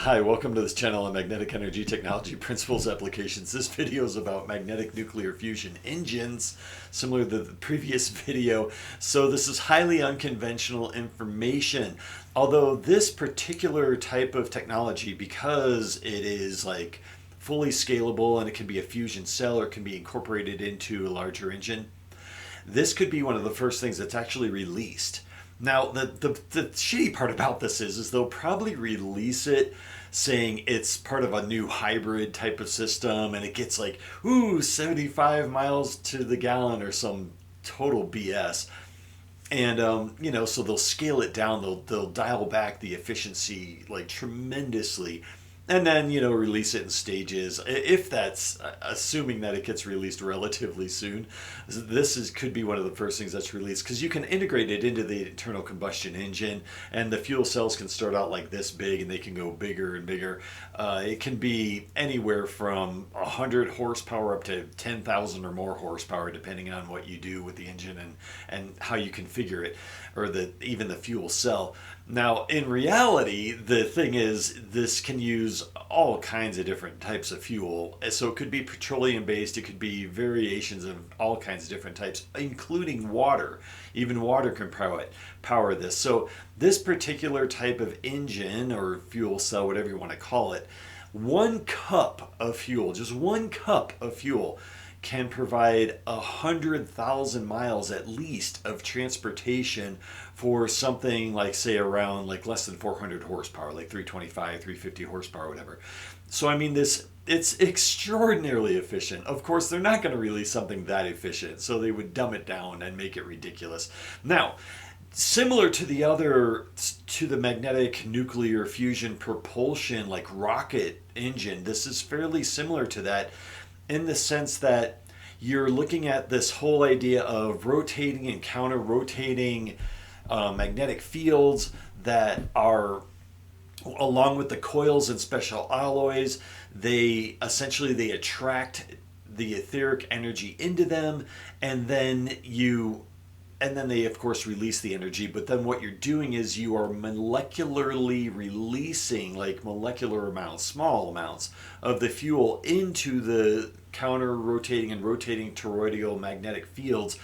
Hi, welcome to this channel on magnetic energy technology principles applications. This video is about magnetic nuclear fusion engines, similar to the previous video. So this is highly unconventional information. Although this particular type of technology, because it is like fully scalable and it can be a fusion cell or it can be incorporated into a larger engine, this could be one of the first things that's actually released. Now, the shitty part about this is they'll probably release it saying it's part of a new hybrid type of system and it gets like, 75 miles to the gallon or some total BS. And, so they'll scale it down, they'll dial back the efficiency like tremendously. And then, release it in stages. If that's assuming that it gets released relatively soon, could be one of the first things that's released because you can integrate it into the internal combustion engine, and the fuel cells can start out like this big, and they can go bigger and bigger. It can be anywhere from 100 horsepower up to 10,000 or more horsepower, depending on what you do with the engine and how you configure it, or even the fuel cell. Now, in reality, the thing is, this can use all kinds of different types of fuel. So it could be petroleum based, it could be variations of all kinds of different types, including water. Even water can power this. So this particular type of engine or fuel cell, whatever you want to call it, 1 cup of fuel, just 1 cup of fuel, can provide 100,000 miles at least of transportation for something like, say, around like less than 400 horsepower, like 325, 350 horsepower, whatever. So I mean, it's extraordinarily efficient. Of course, they're not going to release something that efficient, so they would dumb it down and make it ridiculous. Now, similar to the magnetic nuclear fusion propulsion, like rocket engine, this is fairly similar to that, in the sense that you're looking at this whole idea of rotating and counter-rotating magnetic fields that are, along with the coils and special alloys, they attract the etheric energy into them, and then they of course release the energy. But then what you're doing is you are molecularly releasing like molecular amounts, small amounts of the fuel into the counter rotating and rotating toroidal magnetic fields,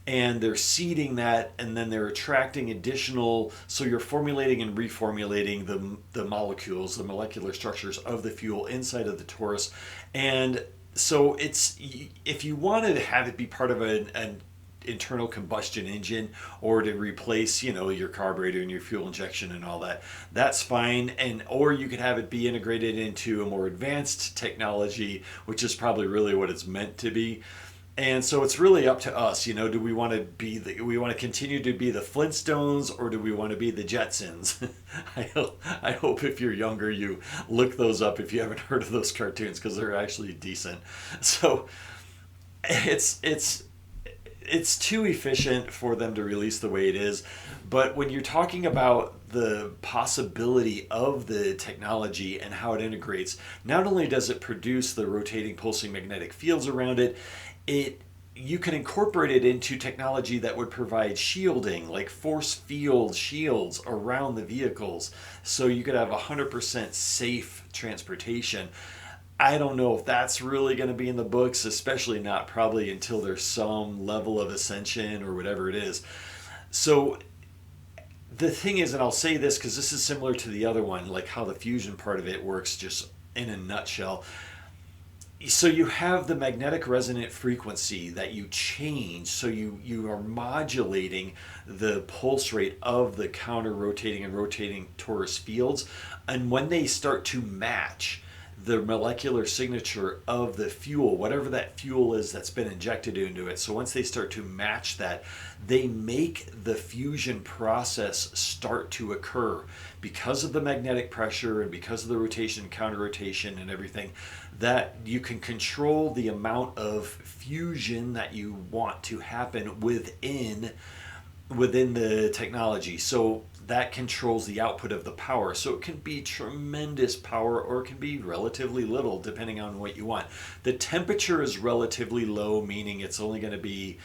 and they're seeding that, and then they're attracting additional, so you're formulating and reformulating the molecules, the molecular structures of the fuel inside of the torus. And so it's, if you want to have it be part of an internal combustion engine, or to replace your carburetor and your fuel injection and all that, that's fine. And or you could have it be integrated into a more advanced technology, which is probably really what it's meant to be. And so it's really up to us. Do we want to continue to be the Flintstones, or do we want to be the Jetsons? I hope if you're younger you look those up if you haven't heard of those cartoons, because they're actually decent. So it's too efficient for them to release the way it is. But when you're talking about the possibility of the technology and how it integrates, not only does it produce the rotating pulsing magnetic fields around it, you can incorporate it into technology that would provide shielding, like force field shields around the vehicles, so you could have 100% safe transportation. I don't know if that's really going to be in the books, especially not probably until there's some level of ascension or whatever it is. So the thing is, and I'll say this because this is similar to the other one, like how the fusion part of it works just in a nutshell. So you have the magnetic resonant frequency that you change, so you are modulating the pulse rate of the counter rotating and rotating torus fields, and when they start to match the molecular signature of the fuel, whatever that fuel is that's been injected into it. So once they start to match that, they make the fusion process start to occur because of the magnetic pressure and because of the rotation, counter rotation and everything, that you can control the amount of fusion that you want to happen within the technology. So that controls the output of the power. So it can be tremendous power, or it can be relatively little, depending on what you want. The temperature is relatively low, meaning it's only going to be,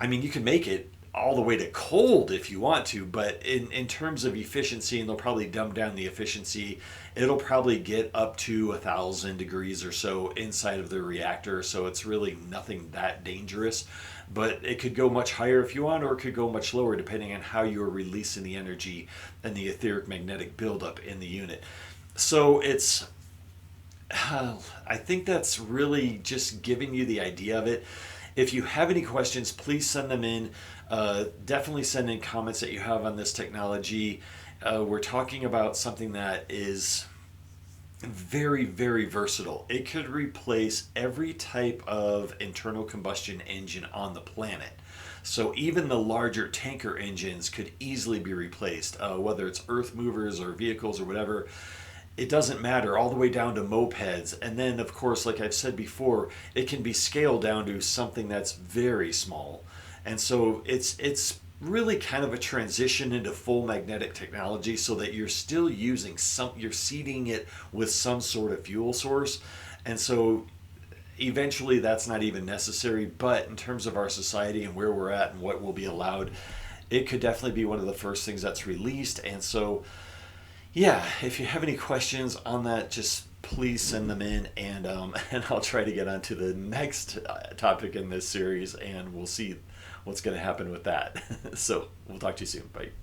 you can make it all the way to cold if you want to, but in terms of efficiency, and they'll probably dumb down the efficiency, it'll probably get up to 1,000 degrees or so inside of the reactor, so it's really nothing that dangerous. But it could go much higher if you want, or it could go much lower depending on how you're releasing the energy and the etheric magnetic buildup in the unit. So it's I think that's really just giving you the idea of it. If you have any questions, please send them in. Definitely send in comments that you have on this technology. We're talking about something that is very, very versatile. It could replace every type of internal combustion engine on the planet. So even the larger tanker engines could easily be replaced, whether it's earth movers or vehicles or whatever. It doesn't matter, all the way down to mopeds. And then, of course, like I've said before, it can be scaled down to something that's very small. And so it's really kind of a transition into full magnetic technology, so that you're still using you're seeding it with some sort of fuel source. And so eventually that's not even necessary. But in terms of our society and where we're at and what will be allowed, it could definitely be one of the first things that's released. And so, yeah, if you have any questions on that, just please send them in, and I'll try to get on to the next topic in this series, and we'll see what's going to happen with that. So we'll talk to you soon. Bye.